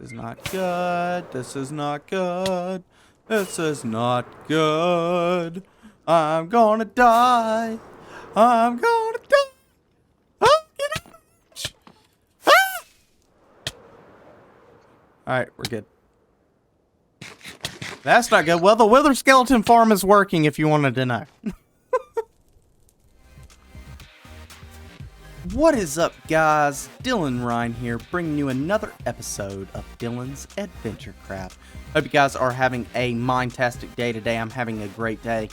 This is not good. This is not good. This is not good. I'm gonna die. I'm gonna die. Oh, get out. Ah! Alright, we're good. That's not good. Well, the wither skeleton farm is working if you wanted to know. What is up, guys? Dylanrhyne here, bringing you another episode of Dylan's AdventureCraft. Hope you guys are having a mind-tastic day today. I'm having a great day.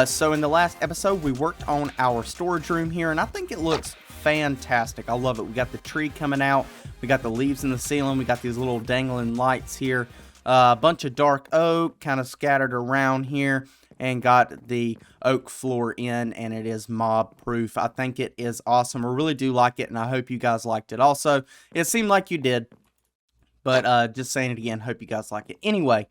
So in the last episode, we worked on our storage room here, and I think it looks fantastic. I love it. We got the tree coming out. We got the leaves in the ceiling. We got these little dangling lights here. A bunch of dark oak kind of scattered around here. And got the oak floor in, and it is mob proof. I think it is awesome. I really do like it, and I hope you guys liked it also. It seemed like you did, but just saying it again, hope you guys like it. Anyway,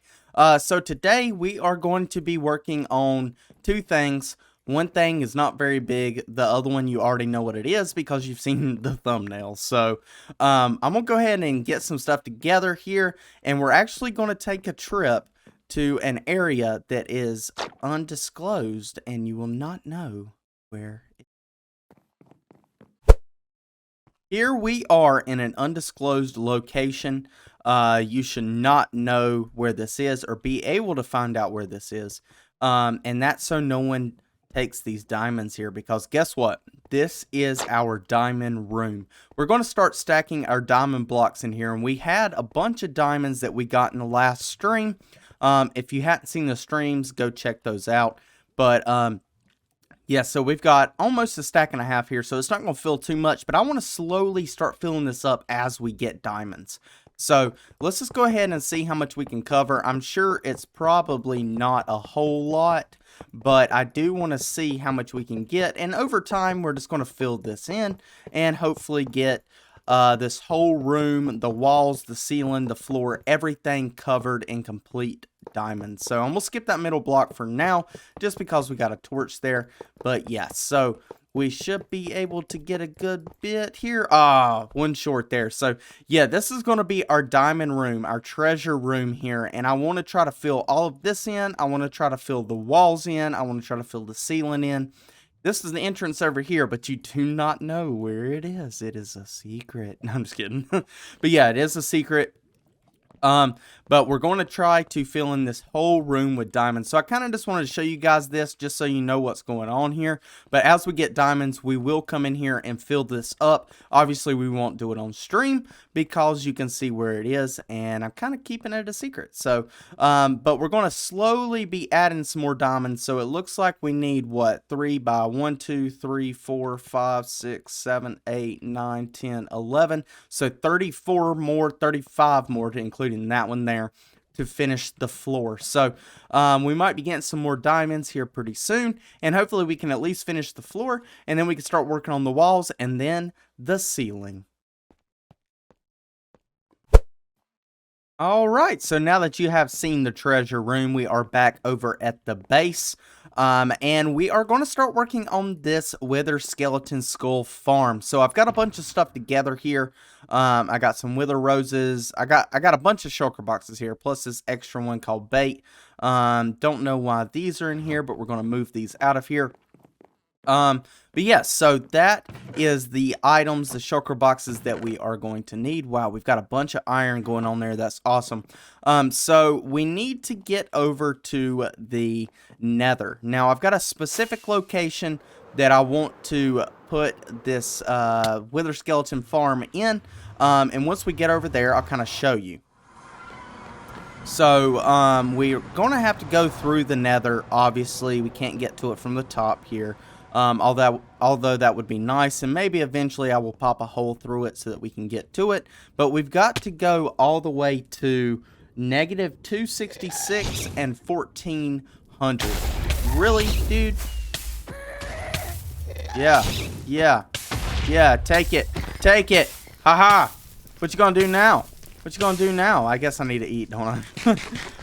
so today we are going to be working on two things. One thing is not very big. The other one you already know what it is because you've seen the thumbnail. So I'm going to go ahead and get some stuff together here, and we're actually going to take a trip to an area that is undisclosed, and you will not know where it is. Here we are in an undisclosed location. You should not know where this is or be able to find out where this is. And that's so no one takes these diamonds here, because guess what? This is our diamond room. We're going to start stacking our diamond blocks in here, and we had a bunch of diamonds that we got in the last stream. If you hadn't seen the streams, go check those out. But, yeah, so we've got almost a stack and a half here, so it's not going to fill too much, but I want to slowly start filling this up as we get diamonds. So let's just go ahead and see how much we can cover. I'm sure it's probably not a whole lot, but I do want to see how much we can get. And over time, we're just going to fill this in and hopefully get this whole room, the walls, the ceiling, the floor, everything covered in complete diamonds. So I'm going to skip that middle block for now, just because we got a torch there. But yeah, so we should be able to get a good bit here. One short there. So yeah, this is going to be our diamond room, our treasure room here. And I want to try to fill all of this in. I want to try to fill the walls in. I want to try to fill the ceiling in. This is the entrance over here, but you do not know where it is. It is a secret. No, I'm just kidding. But yeah, it is a secret. But we're going to try to fill in this whole room with diamonds. So I kind of just wanted to show you guys this just so you know what's going on here. But as we get diamonds, we will come in here and fill this up. Obviously, we won't do it on stream because you can see where it is, and I'm kind of keeping it a secret. So, but we're going to slowly be adding some more diamonds. So it looks like we need what? 3 by 1, 2, 3, 4, 5, 6, 7, 8, 9, 10, 11. So 34 more, 35 more, including that one there, to finish the floor. So we might be getting some more diamonds here pretty soon, and hopefully we can at least finish the floor, and then we can start working on the walls and then the ceiling. Alright, so now that you have seen the treasure room, we are back over at the base, and we are going to start working on this wither skeleton skull farm. So I've got a bunch of stuff together here. I got some wither roses. I got a bunch of shulker boxes here, plus this extra one called bait. Don't know why these are in here, but we're going to move these out of here. But yeah, so that is the items, the shulker boxes that we are going to need. Wow, we've got a bunch of iron going on there. That's awesome. So we need to get over to the nether. Now, I've got a specific location that I want to put this wither skeleton farm in. And once we get over there, I'll kind of show you. So, we're going to have to go through the nether. Obviously, we can't get to it from the top here. Although that would be nice, and maybe eventually I will pop a hole through it so that we can get to it. But we've got to go all the way to negative 266 and 1400. Really, dude? Yeah, take it. Haha. What you gonna do now? I guess I need to eat, don't I?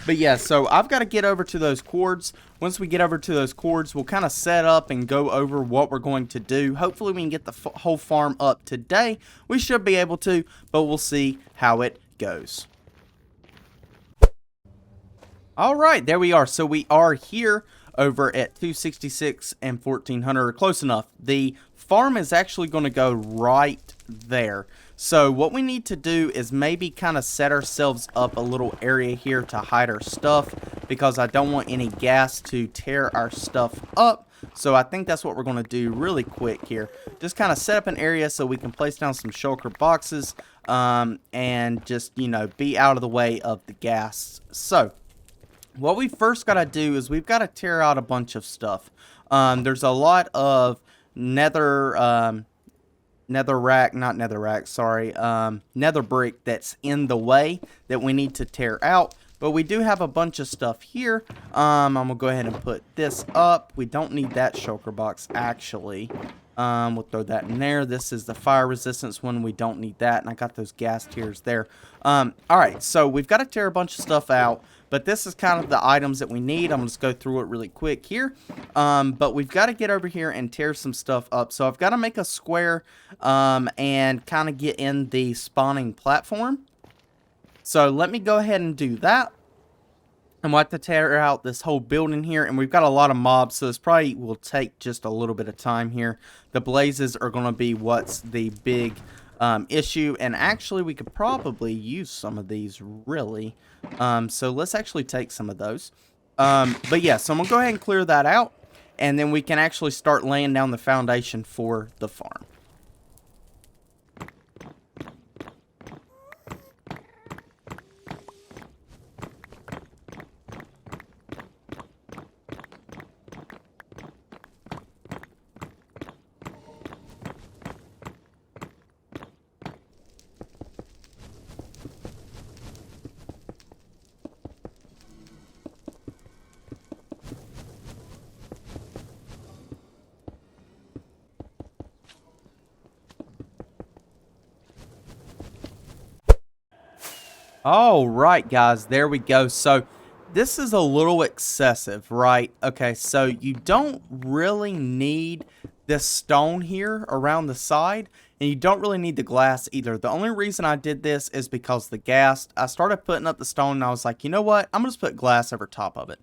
But yeah, so I've got to get over to those cords. Once we get over to those cords, we'll kind of set up and go over what we're going to do. Hopefully we can get the whole farm up today. We should be able to, but we'll see how it goes. All right, there we are. So we are here over at 266 and 1400, close enough. The farm is actually going to go right there. So what we need to do is maybe kind of set ourselves up a little area here to hide our stuff, because I don't want any gas to tear our stuff up. So I think that's what we're going to do really quick here. Just kind of set up an area so we can place down some shulker boxes and just, you know, be out of the way of the gas. So what we first got to do is we've got to tear out a bunch of stuff. There's a lot of nether brick that's in the way that we need to tear out. But we do have a bunch of stuff here. I'm going to go ahead and put this up. We don't need that shulker box, actually. We'll throw that in there. This is the fire resistance one. We don't need that. And I got those gas tiers there. Alright, so we've got to tear a bunch of stuff out. But this is kind of the items that we need. I'm going to just go through it really quick here. But we've got to get over here and tear some stuff up. So I've got to make a square and kind of get in the spawning platform. So let me go ahead and do that. And we'll have to tear out this whole building here. And we've got a lot of mobs, so this probably will take just a little bit of time here. The blazes are going to be what's the big issue. And actually, we could probably use some of these, really. So let's actually take some of those. But yeah, so I'm going to go ahead and clear that out. And then we can actually start laying down the foundation for the farm. All right, guys, there we go. So this is a little excessive, right? Okay, so you don't really need this stone here around the side, and you don't really need the glass either. The only reason I did this is because the gas, I started putting up the stone and I was like, you know what? I'm just put glass over top of it.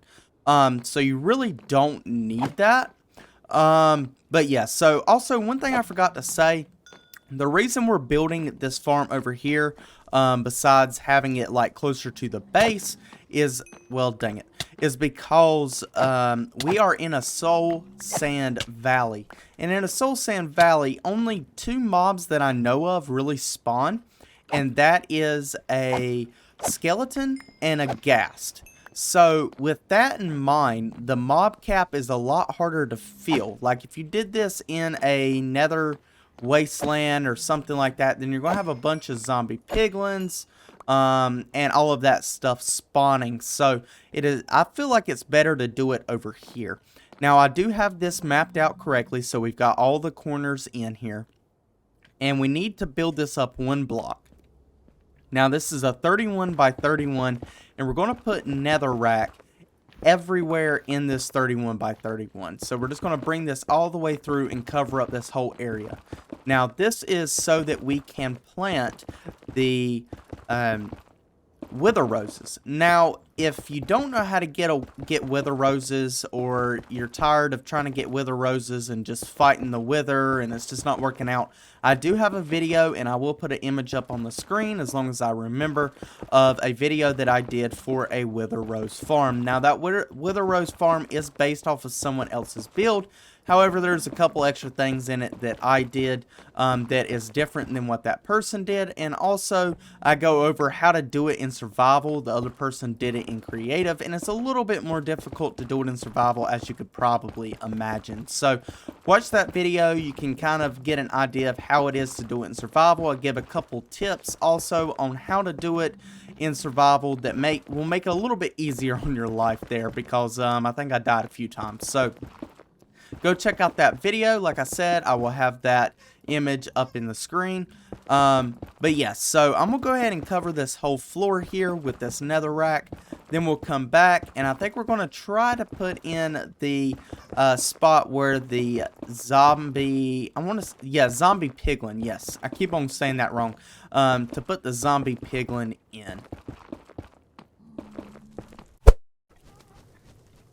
So you really don't need that. But yeah, so also one thing I forgot to say, the reason we're building this farm over here, besides having it like closer to the base, is, well, dang it, is because we are in a soul sand valley. And in a soul sand valley, only 2 mobs that I know of really spawn. And that is a skeleton and a ghast. So with that in mind, the mob cap is a lot harder to fill. Like if you did this in a nether wasteland or something like that, then you're going to have a bunch of zombie piglins and all of that stuff spawning. So I feel like it's better to do it over here. Now I do have this mapped out correctly, so we've got all the corners in here, and we need to build this up 1 block. Now this is a 31 by 31, and we're going to put netherrack everywhere in this 31 by 31. So we're just going to bring this all the way through and cover up this whole area. Now this is so that we can plant the wither roses. Now if you don't know how to get wither roses, or you're tired of trying to get wither roses and just fighting the wither and it's just not working out, I do have a video, and I will put an image up on the screen as long as I remember, of a video that I did for a wither rose farm. Now that wither rose farm is based off of someone else's build. However, there's a couple extra things in it that I did that is different than what that person did. And also, I go over how to do it in survival. The other person did it in creative, and it's a little bit more difficult to do it in survival, as you could probably imagine. So, watch that video. You can kind of get an idea of how it is to do it in survival. I give a couple tips also on how to do it in survival that will make it a little bit easier on your life there, because I think I died a few times. So go check out that video. Like I said, I will have that image up in the screen. But yes, so I'm going to go ahead and cover this whole floor here with this netherrack. Then we'll come back, and I think we're going to try to put in the spot where the zombie, zombie piglin, yes, I keep on saying that wrong, to put the zombie piglin in.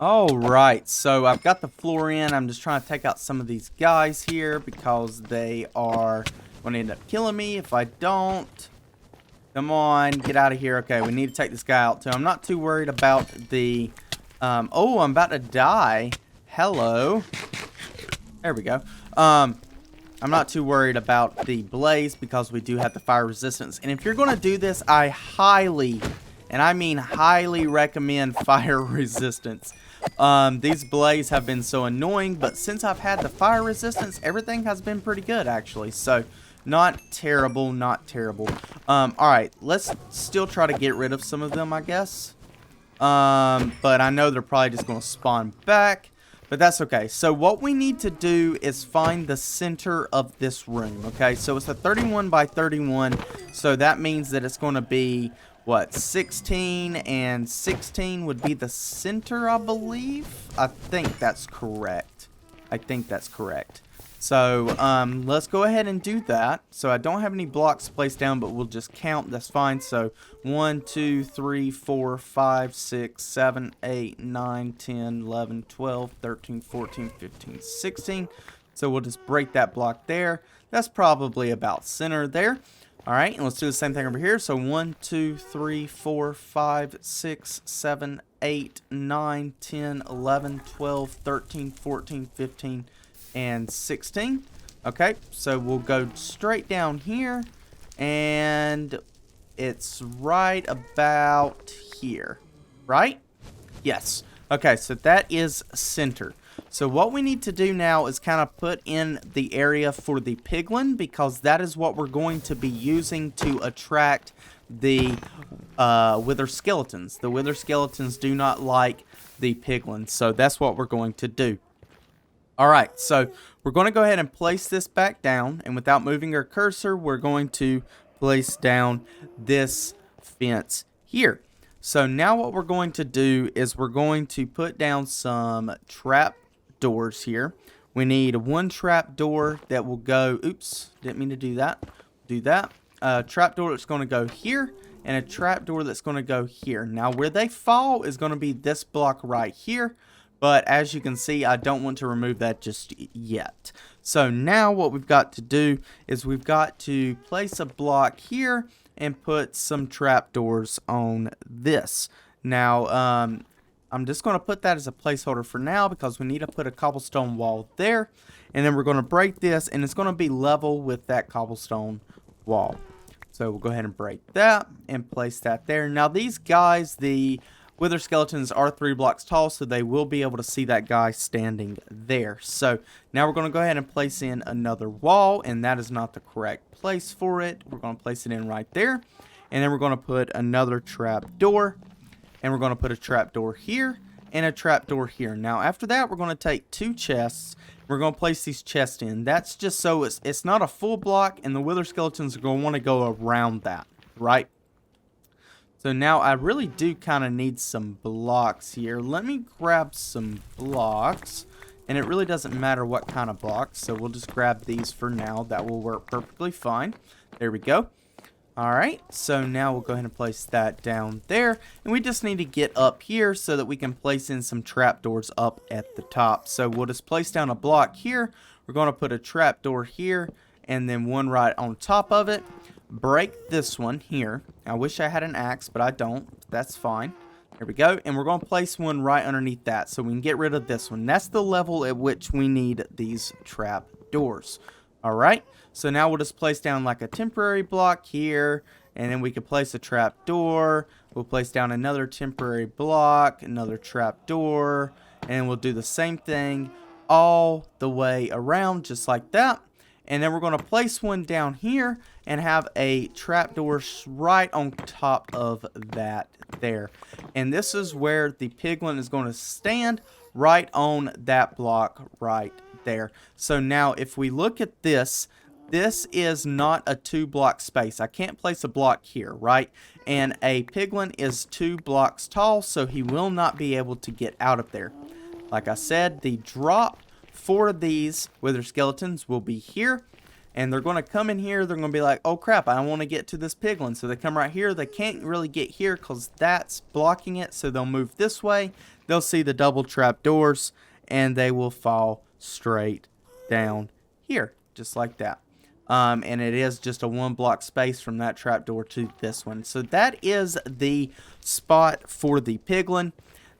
All right, so I've got the floor in. I'm just trying to take out some of these guys here. I'm just trying to take out some of these guys here because they are going to end up killing me if I don't. Come on, get out of here. Okay, we need to take this guy out too. I'm not too worried about the... oh, I'm about to die. Hello. There we go. I'm not too worried about the blaze because we do have the fire resistance. And if you're going to do this, I highly, and I mean highly recommend fire resistance. These blaze have been so annoying, but since I've had the fire resistance, everything has been pretty good actually. So not terrible, not terrible. Alright, let's still try to get rid of some of them, I guess. But I know they're probably just going to spawn back. But that's okay. So what we need to do is find the center of this room, okay? So it's a 31 by 31, so that means that it's going to be, what, 16 and 16 would be the center, I believe? I think that's correct. I think that's correct. So, let's go ahead and do that. So I don't have any blocks placed down, but we'll just count. That's fine. So 1, 2, 3, 4, 5, 6, 7, 8, 9, 10, 11, 12, 13, 14, 15, 16. So we'll just break that block there. That's probably about center there. All right, and let's do the same thing over here. So 1, 2, 3, 4, 5, 6, 7, 8, 9, 10, 11, 12, 13, 14, 15, and 16. Okay, so we'll go straight down here, and it's right about here, right? Yes. Okay, so that is center. So what we need to do now is kind of put in the area for the piglin, because that is what we're going to be using to attract the wither skeletons. The wither skeletons do not like the piglins, so that's what we're going to do. Alright, so we're going to go ahead and place this back down, and without moving our cursor, we're going to place down this fence here. So now what we're going to do is we're going to put down some trap doors here. We need one trap door that will go, oops, didn't mean to do that. Do that. A trap door that's going to go here, and a trap door that's going to go here. Now where they fall is going to be this block right here. But as you can see, I don't want to remove that just yet. So now what we've got to do is we've got to place a block here and put some trapdoors on this. Now, I'm just going to put that as a placeholder for now because we need to put a cobblestone wall there. And then we're going to break this, and it's going to be level with that cobblestone wall. So we'll go ahead and break that and place that there. Now these guys, the wither skeletons, are 3 blocks tall, so they will be able to see that guy standing there. So now we're going to go ahead and place in another wall, and that is not the correct place for it. We're going to place it in right there, and then we're going to put another trap door, and we're going to put a trap door here and a trap door here. Now after that, we're going to take 2 chests. We're going to place these chests in. That's just so it's not a full block, and the wither skeletons are going to want to go around that, right? So now I really do kind of need some blocks here. Let me grab some blocks. And it really doesn't matter what kind of blocks. So we'll just grab these for now. That will work perfectly fine. There we go. Alright, so now we'll go ahead and place that down there. And we just need to get up here so that we can place in some trapdoors up at the top. So we'll just place down a block here. We're going to put a trapdoor here and then one right on top of it. Break this one here. I wish I had an axe, but I don't. That's fine. There we go. And we're going to place one right underneath that so we can get rid of this one. That's the level at which we need these trap doors. Alright, so now we'll just place down like a temporary block here, and then we can place a trap door. We'll place down another temporary block, another trap door, and we'll do the same thing all the way around just like that. And then we're going to place one down here and have a trapdoor right on top of that there. And this is where the piglin is going to stand, right on that block right there. So now if we look at this, this is not a 2-block space. I can't place a block here, right? And a piglin is 2 blocks tall, so he will not be able to get out of there. Like I said, the drop for these wither skeletons will be here, and they're going to come in here. They're going to be like, oh crap, I want to get to this piglin. So they come right here. They can't really get here because that's blocking it. So they'll move this way. They'll see the double trap doors, and they will fall straight down here, just like that. And it is just a 1 block space from that trapdoor to this one. So that is the spot for the piglin.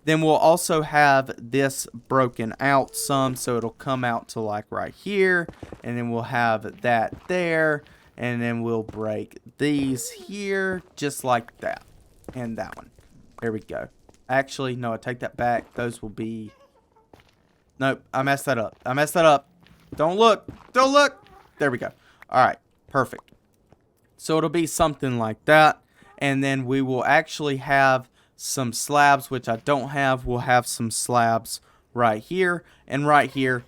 Then we'll also have this broken out some, so it'll come out to like right here, and then we'll have that there, and then we'll break these here, just like that, and that one. There we go. Actually, no, I take that back. Those will be... Nope, I messed that up. I messed that up. Don't look. Don't look. There we go. All right, perfect. So it'll be something like that, and then we will actually have some slabs, which I don't have. We'll have some slabs right here and right here,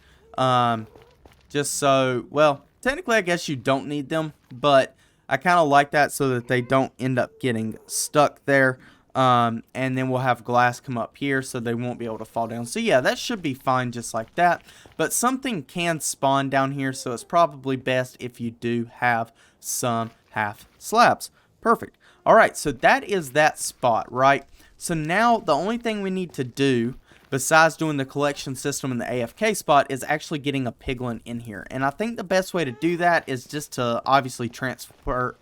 just so, well, technically I guess you don't need them, but I kind of like that so that they don't end up getting stuck there. And then we'll have glass come up here so they won't be able to fall down. So yeah, that should be fine just like that, but something can spawn down here, so it's probably best if you do have some half slabs. Perfect. All right, so that is that spot, right? So now the only thing we need to do besides doing the collection system in the AFK spot is actually getting a piglin in here. And I think the best way to do that is just to obviously transport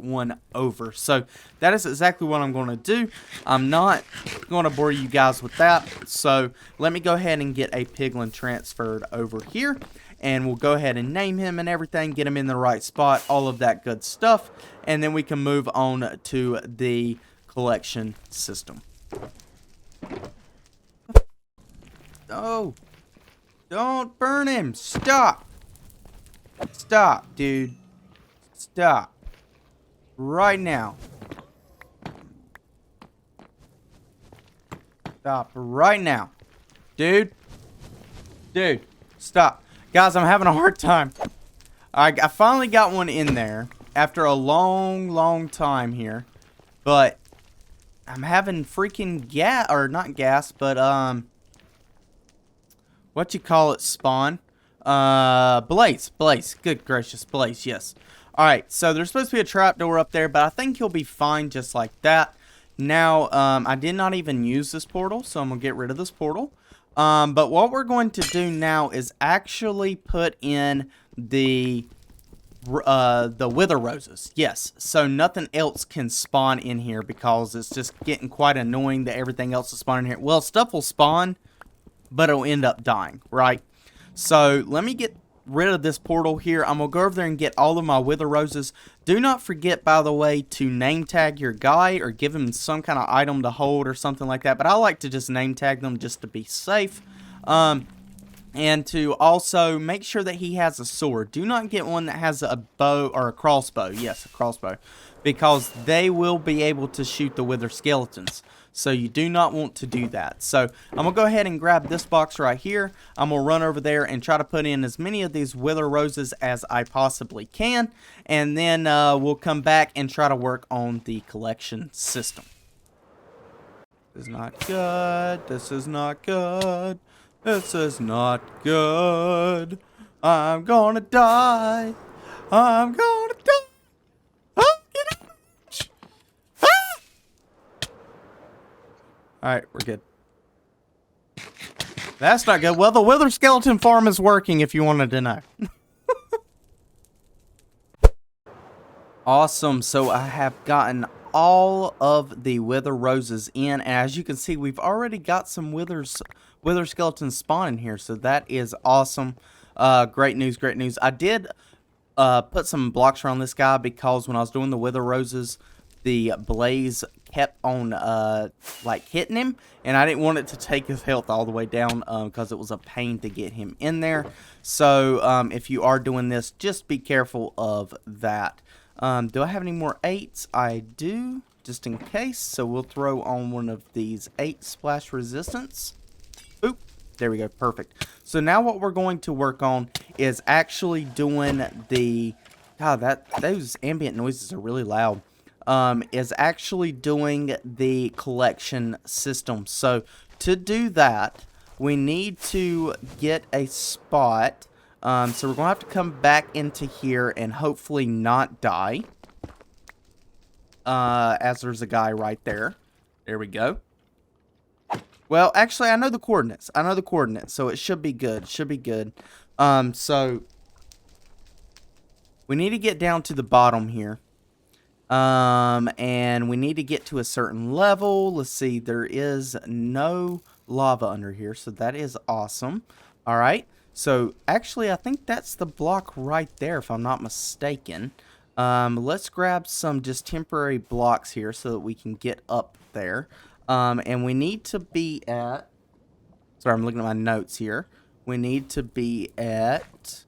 one over. So that is exactly what I'm going to do. I'm not going to bore you guys with that. So let me go ahead and get a piglin transferred over here. And we'll go ahead and name him and everything, get him in the right spot, all of that good stuff. And then we can move on to the collection system. Oh, don't burn him. Stop. Stop, dude. Stop. Right now. Stop right now. Dude. Dude, stop. Guys, I'm having a hard time. I finally got one in there after a long time here. But I'm having freaking gas, or not gas, but what you call it, spawn? Blaze, good gracious, Blaze, yes. Alright, so there's supposed to be a trapdoor up there, but I think he'll be fine just like that. Now, I did not even use this portal, so I'm going to get rid of this portal. But what we're going to do now is actually put in the wither roses. Yes, so nothing else can spawn in here because it's just getting quite annoying that everything else is spawning here. Well, stuff will spawn, but it'll end up dying, right? So let me get rid of this portal here. I'm gonna go over there and get all of my wither roses. Do not forget, by the way, to name tag your guy or give him some kind of item to hold or something like that, but I like to just name tag them just to be safe. And to also make sure that he has a sword. Do not get one that has a bow or a crossbow. Yes, a crossbow. Because they will be able to shoot the wither skeletons. So you do not want to do that. So I'm going to go ahead and grab this box right here. I'm going to run over there and try to put in as many of these wither roses as I possibly can. And then we'll come back and try to work on the collection system. This is not good. This is not good. This is not good. I'm gonna die. I'm gonna die. Oh, get out. Ah! Alright, we're good. That's not good. Well, the wither skeleton farm is working if you wanted to know. Awesome. So I have gotten all of the wither roses in. And as you can see, we've already got some wither skeletons spawning here, so that is awesome. Great news, great news. I did put some blocks around this guy because when I was doing the wither roses, the blaze kept on like hitting him, and I didn't want it to take his health all the way down because it was a pain to get him in there. So if you are doing this, just be careful of that. Do I have any more 8s? I do, just in case. So we'll throw on one of these 8 splash resistance. Oop, there we go, perfect. So now what we're going to work on is actually doing the, God, those ambient noises are really loud. Is actually doing the collection system. So to do that, we need to get a spot So we're going to have to come back into here and hopefully not die. As there's a guy right there. There we go. Well, actually, I know the coordinates. So it should be good. So we need to get down to the bottom here. And we need to get to a certain level. Let's see. There is no lava under here, so that is awesome. All right. So actually, I think that's the block right there, if I'm not mistaken. Let's grab some just temporary blocks here so that we can get up there. And we need to be at, sorry, I'm looking at my notes here. We need to be at,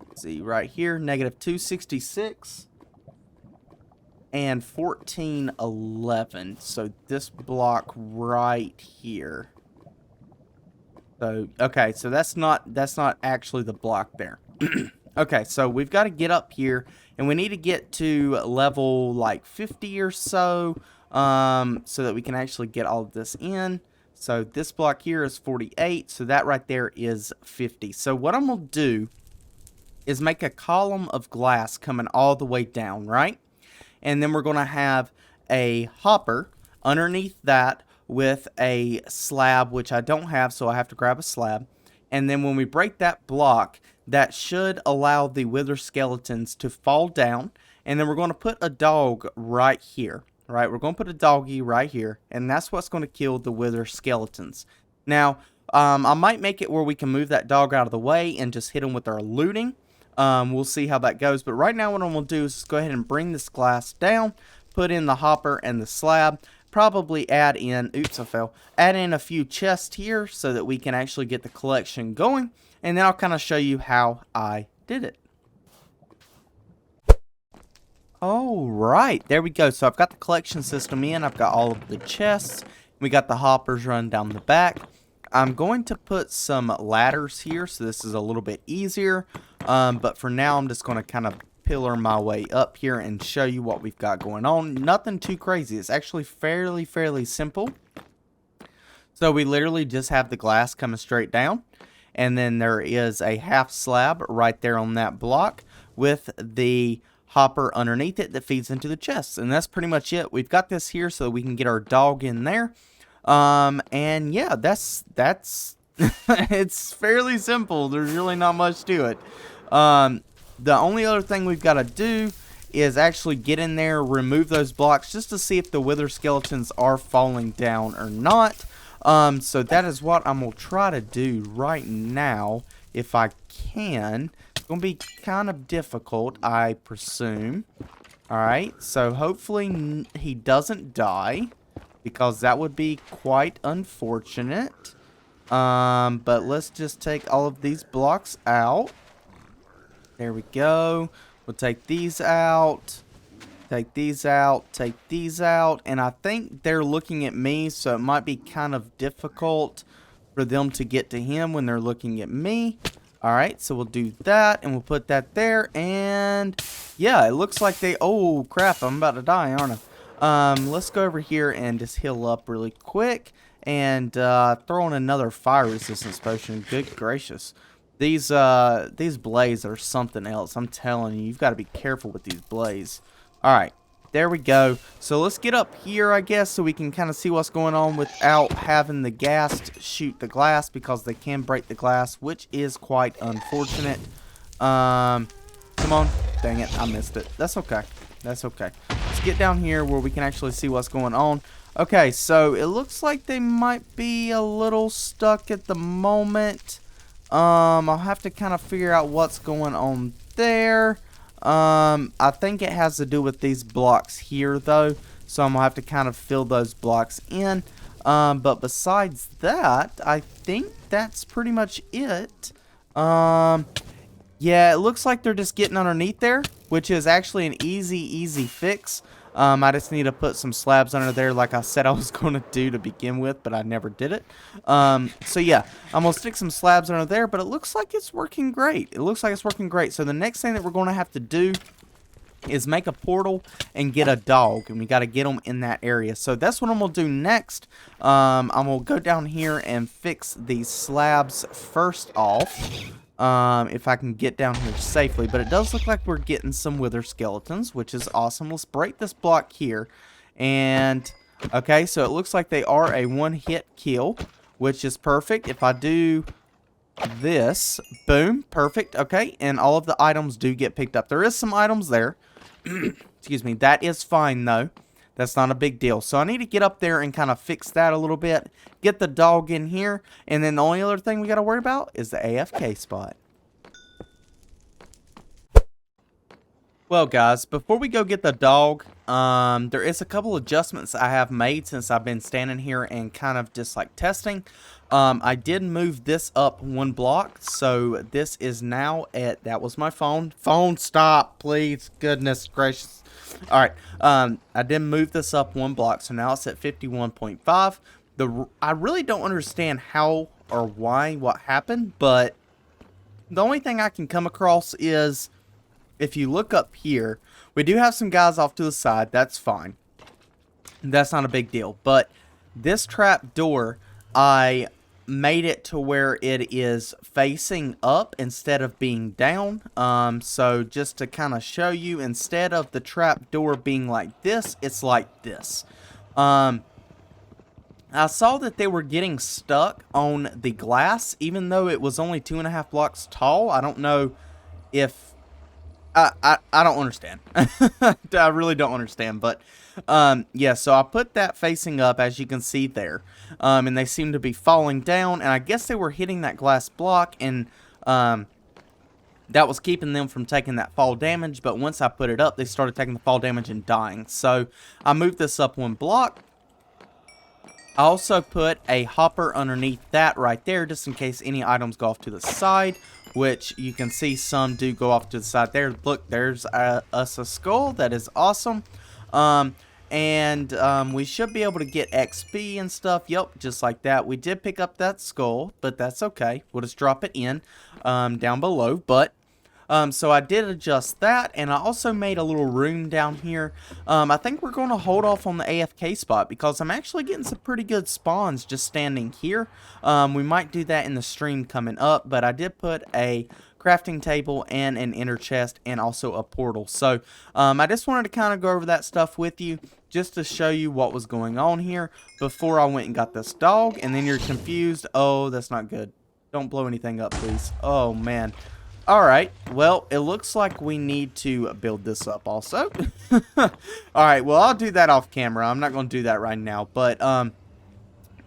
let's see, right here, -266 and 1411. So this block right here. So, okay, so that's not actually the block there. Okay, so we've got to get up here, and we need to get to level like 50 or so, so that we can actually get all of this in. So this block here is 48, so that right there is 50. So what I'm going to do is make a column of glass coming all the way down, right? And then we're going to have a hopper underneath that with a slab, which I don't have, so I have to grab a slab. And then when we break that block, that should allow the wither skeletons to fall down. And then we're going to put a dog right here, right? We're going to put a doggy right here, and that's what's going to kill the wither skeletons. Now, I might make it where we can move that dog out of the way and just hit them with our looting. We'll see how that goes. But right now what I'm going to do is just go ahead and bring this glass down, put in the hopper and the slab, probably add in, oops, I fell, add in a few chests here so that we can actually get the collection going. And then I'll kind of show you how I did it. Alright, there we go. So I've got the collection system in. I've got all of the chests. We got the hoppers run down the back. I'm going to put some ladders here, so this is a little bit easier. But for now, I'm just going to kind of pillar my way up here and show you what we've got going on. Nothing too crazy. It's actually fairly simple. So we literally just have the glass coming straight down. And then there is a half slab right there on that block with the hopper underneath it that feeds into the chests. And that's pretty much it. We've got this here so we can get our dog in there. And yeah, that's it's fairly simple. There's really not much to it. The only other thing we've got to do is actually get in there, remove those blocks just to see if the wither skeletons are falling down or not. So that is what I'm going to try to do right now, if I can. It's going to be kind of difficult, I presume. Alright, so hopefully he doesn't die, because that would be quite unfortunate. But let's just take all of these blocks out. There we go. We'll take these out. Take these out. Take these out. And I think they're looking at me, so it might be kind of difficult for them to get to him when they're looking at me. Alright, so we'll do that, and we'll put that there. And yeah, it looks like they... Oh, crap. I'm about to die, aren't I? Let's go over here and just heal up really quick. And throw in another fire resistance potion. Good gracious. These blaze are something else. I'm telling you, you've got to be careful with these blaze. Alright, there we go. So let's get up here, I guess, so we can kind of see what's going on without having the ghast shoot the glass, because they can break the glass, which is quite unfortunate. Come on. Dang it, I missed it. That's okay. That's okay. Let's get down here where we can actually see what's going on. Okay, so it looks like they might be a little stuck at the moment. I'll have to kind of figure out what's going on there. I think it has to do with these blocks here, though. So I'm going to have to kind of fill those blocks in. But besides that, I think that's pretty much it. Yeah, it looks like they're just getting underneath there, which is actually an easy fix. I just need to put some slabs under there like I said I was going to do to begin with, but I never did it. So yeah, I'm going to stick some slabs under there, but it looks like it's working great. It looks like it's working great. So the next thing that we're going to have to do is make a portal and get a dog, and we got to get them in that area. So that's what I'm going to do next. I'm going to go down here and fix these slabs first off. if I can get down here safely. But it does look like we're getting some wither skeletons, which is awesome. Let's break this block here. And, okay, so it looks like they are a one-hit kill, which is perfect. If I do this, boom, perfect. Okay, and all of the items do get picked up. There is some items there. Excuse me. That is fine, though. That's not a big deal. So I need to get up there and kind of fix that a little bit. Get the dog in here. And then the only other thing we got to worry about is the AFK spot. Well, guys, before we go get the dog, there is a couple adjustments I have made since I've been standing here and kind of just like testing. I did move this up one block, so this is now at, that was my phone. Phone, stop, please. Goodness gracious. All right, I did move this up one block, so now it's at 51.5. I really don't understand how or why, what happened, but the only thing I can come across is if you look up here, we do have some guys off to the side. That's fine. That's not a big deal. But this trap door, I made it to where it is facing up instead of being down. So just to kind of show you, instead of the trap door being like this, it's like this. I saw that they were getting stuck on the glass, even though it was only 2.5 blocks tall. I don't know if I don't understand. I really don't understand, but yeah, so I put that facing up, as you can see there, and they seem to be falling down, and I guess they were hitting that glass block, and that was keeping them from taking that fall damage. But once I put it up, they started taking the fall damage and dying. So I moved this up one block. I also put a hopper underneath that right there, just in case any items go off to the side, which you can see some do go off to the side there. Look, there's us a skull. That is awesome. We should be able to get XP and stuff. Yep, just like that. We did pick up that skull, but that's okay. We'll just drop it in down below. But so I did adjust that, and I also made a little room down here. I think we're going to hold off on the AFK spot because I'm actually getting some pretty good spawns just standing here. We might do that in the stream coming up, but I did put a crafting table and an inner chest and also a portal. So I just wanted to kind of go over that stuff with you just to show you what was going on here before I went and got this dog. And then you're confused. Oh, that's not good. Don't blow anything up, please. Oh, man. Alright, well, it looks like we need to build this up also. Alright, well, I'll do that off camera. I'm not going to do that right now. But,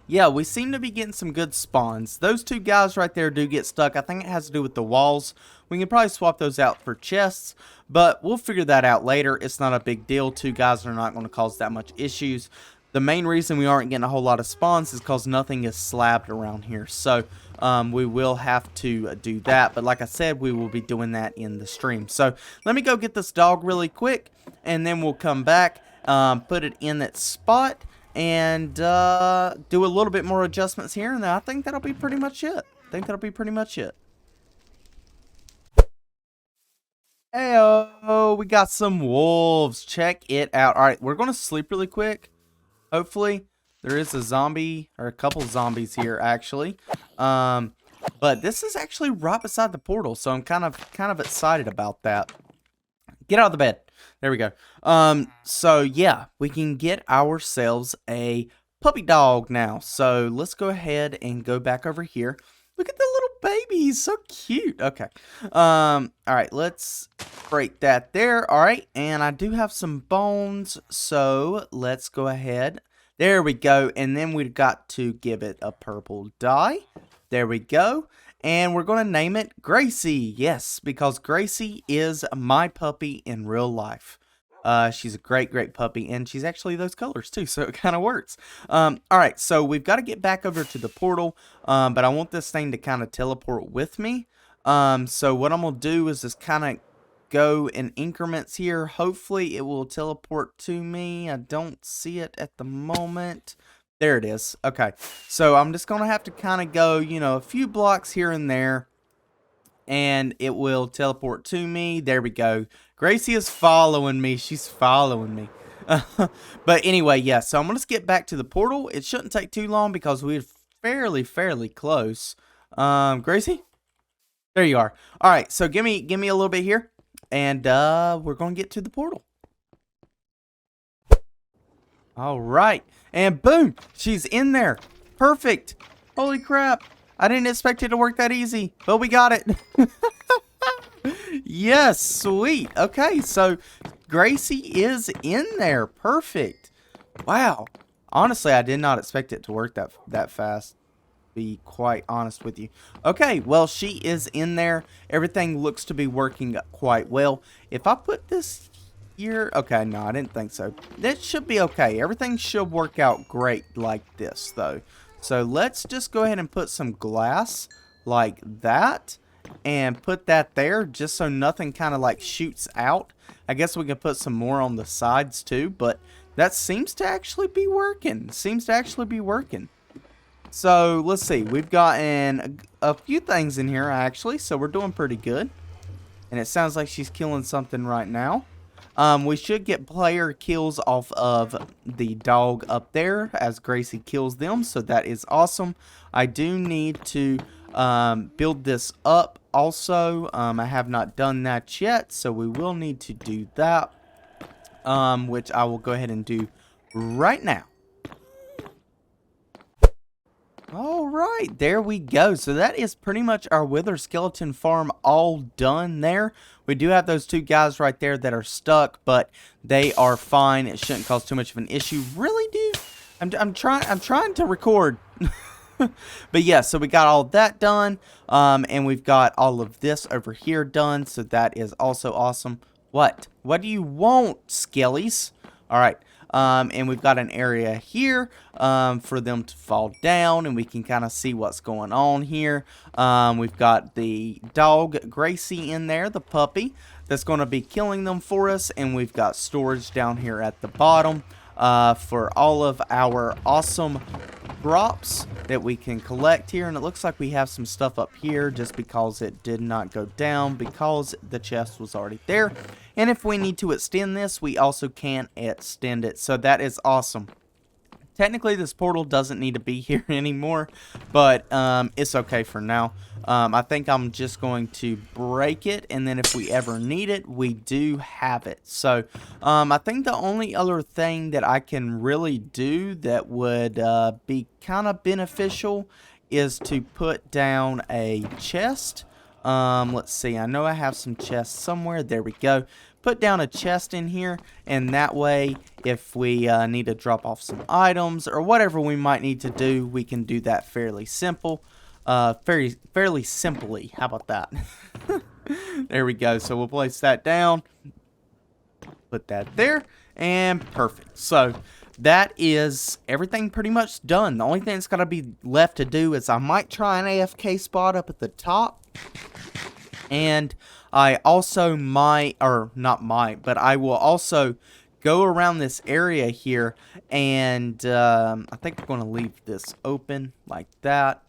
yeah, we seem to be getting some good spawns. Those two guys right there do get stuck. I think it has to do with the walls. We can probably swap those out for chests, but we'll figure that out later. It's not a big deal. Two guys are not going to cause that much issues. The main reason we aren't getting a whole lot of spawns is because nothing is slabbed around here. So we will have to do that. But like I said, we will be doing that in the stream. So let me go get this dog really quick, and then we'll come back, put it in that spot, and do a little bit more adjustments here. And I think that'll be pretty much it. Heyo, we got some wolves. Check it out. All right, we're going to sleep really quick. Hopefully, there is a zombie, or a couple zombies here, actually. But this is actually right beside the portal, so I'm kind of excited about that. Get out of the bed. There we go. So, yeah, we can get ourselves a puppy dog now. So, let's go ahead and go back over here. Look at the little baby. He's so cute. Okay. All right, let's break that there. All right, and I do have some bones, so let's go ahead. There we go, and then we've got to give it a purple dye. There we go, and we're going to name it Gracie. Yes, because Gracie is my puppy in real life. She's a great puppy, and she's actually those colors too, so it kind of works. All right, so we've got to get back over to the portal, but I want this thing to kind of teleport with me. So what I'm going to do is just kind of go in increments here. Hopefully it will teleport to me. I don't see it at the moment. There it is. Okay, so I'm just going to have to kind of go, you know, a few blocks here and there, and it will teleport to me. There we go. Gracie is following me. She's following me. But anyway, yeah, so I'm going to get back to the portal. It shouldn't take too long because we're fairly close. Gracie? There you are. All right, so give me a little bit here, and we're gonna get to the portal. All right, and boom, she's in there. Perfect. Holy crap! I didn't expect it to work that easy, but we got it. Yes, sweet. Okay, so Gracie is in there. Perfect. Wow. Honestly, I did not expect it to work that fast. Be quite honest with you. Okay, well, she is in there. Everything looks to be working quite well. If I put this here, okay, no, I didn't think so. That should be okay. Everything should work out great like this, though. So let's just go ahead and put some glass like that and put that there just so nothing kind of like shoots out. I guess we can put some more on the sides too, but that seems to actually be working. So let's see, we've gotten a few things in here actually, so we're doing pretty good. And it sounds like she's killing something right now. We should get player kills off of the dog up there as Gracie kills them, so that is awesome. I do need to build this up also. I have not done that yet, so we will need to do that, which I will go ahead and do right now. Alright, there we go. So that is pretty much our wither skeleton farm all done there. We do have those two guys right there that are stuck, but they are fine. It shouldn't cause too much of an issue. Really, dude? I'm trying to record. But yeah, so we got all that done. And we've got all of this over here done. So that is also awesome. What? What do you want, skellies? Alright. And we've got an area here for them to fall down, and we can kind of see what's going on here. We've got the dog Gracie in there, the puppy, that's going to be killing them for us, and we've got storage down here at the bottom for all of our awesome drops that we can collect here. And it looks like we have some stuff up here just because it did not go down because the chest was already there. And if we need to extend this, we also can extend it. So that is awesome. Technically, this portal doesn't need to be here anymore, but it's okay for now. I think I'm just going to break it, and then if we ever need it, we do have it. So I think the only other thing that I can really do that would be kind of beneficial is to put down a chest. Let's see, I know I have some chests somewhere. There we go. Put down a chest in here, and that way if we need to drop off some items or whatever we might need to do, we can do that fairly simple. Fairly simply. How about that? There we go. So we'll place that down, put that there, and perfect. So that is everything pretty much done. The only thing that's got to be left to do is I might try an AFK spot up at the top. And I also might, or not might, but I will also go around this area here. And I think we're going to leave this open like that.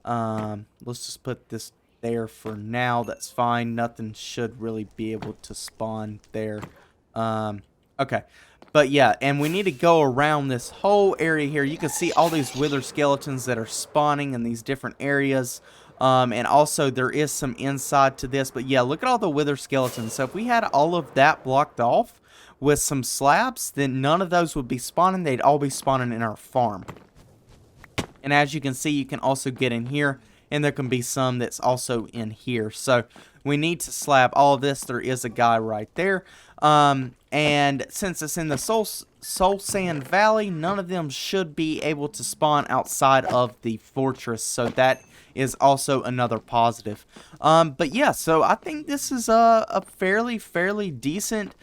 Let's just put this there for now. That's fine. Nothing should really be able to spawn there. Okay. But yeah, and we need to go around this whole area here. You can see all these wither skeletons that are spawning in these different areas. And also there is some inside to this. But yeah, look at all the wither skeletons. So if we had all of that blocked off with some slabs, then none of those would be spawning. They'd all be spawning in our farm. And as you can see, you can also get in here, and there can be some that's also in here. So we need to slab all of this. There is a guy right there. And since it's in the Soul Sand Valley, none of them should be able to spawn outside of the fortress. So that is also another positive. But yeah, so I think this is a fairly decent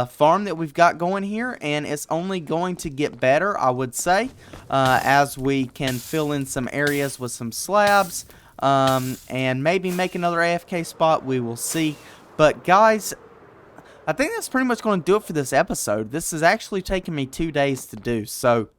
farm that we've got going here, and it's only going to get better, I would say, as we can fill in some areas with some slabs, and maybe make another AFK spot. We will see. But guys, I think that's pretty much going to do it for this episode. This has actually taken me 2 days to do, so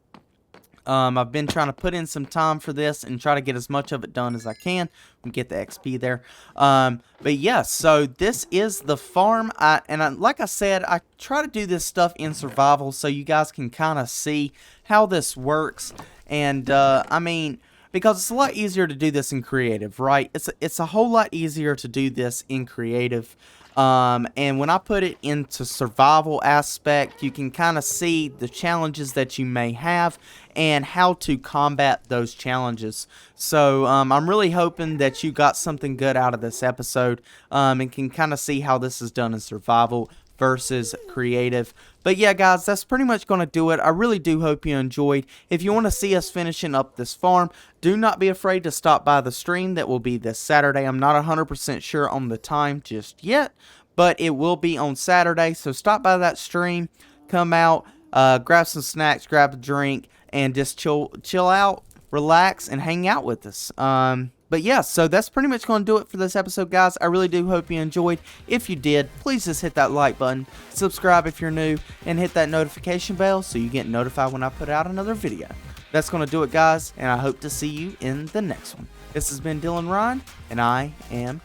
I've been trying to put in some time for this and try to get as much of it done as I can and get the XP there. But yeah, so this is the farm. Like I said, I try to do this stuff in survival so you guys can kind of see how this works. And I mean, because it's a lot easier to do this in creative, right? It's a whole lot easier to do this in creative. And when I put it into survival aspect, you can kind of see the challenges that you may have and how to combat those challenges. So I'm really hoping that you got something good out of this episode, and can kind of see how this is done in survival versus creative. But yeah, guys, that's pretty much going to do it. I really do hope you enjoyed. If you want to see us finishing up this farm, do not be afraid to stop by the stream. That will be this Saturday. I'm not 100% sure on the time just yet, but it will be on Saturday. So stop by that stream, come out, grab some snacks, grab a drink, and just chill out, relax, and hang out with us. But yeah, so that's pretty much going to do it for this episode, guys. I really do hope you enjoyed. If you did, please just hit that like button, subscribe if you're new, and hit that notification bell so you get notified when I put out another video. That's going to do it, guys, and I hope to see you in the next one. This has been Dylanrhyne, and I am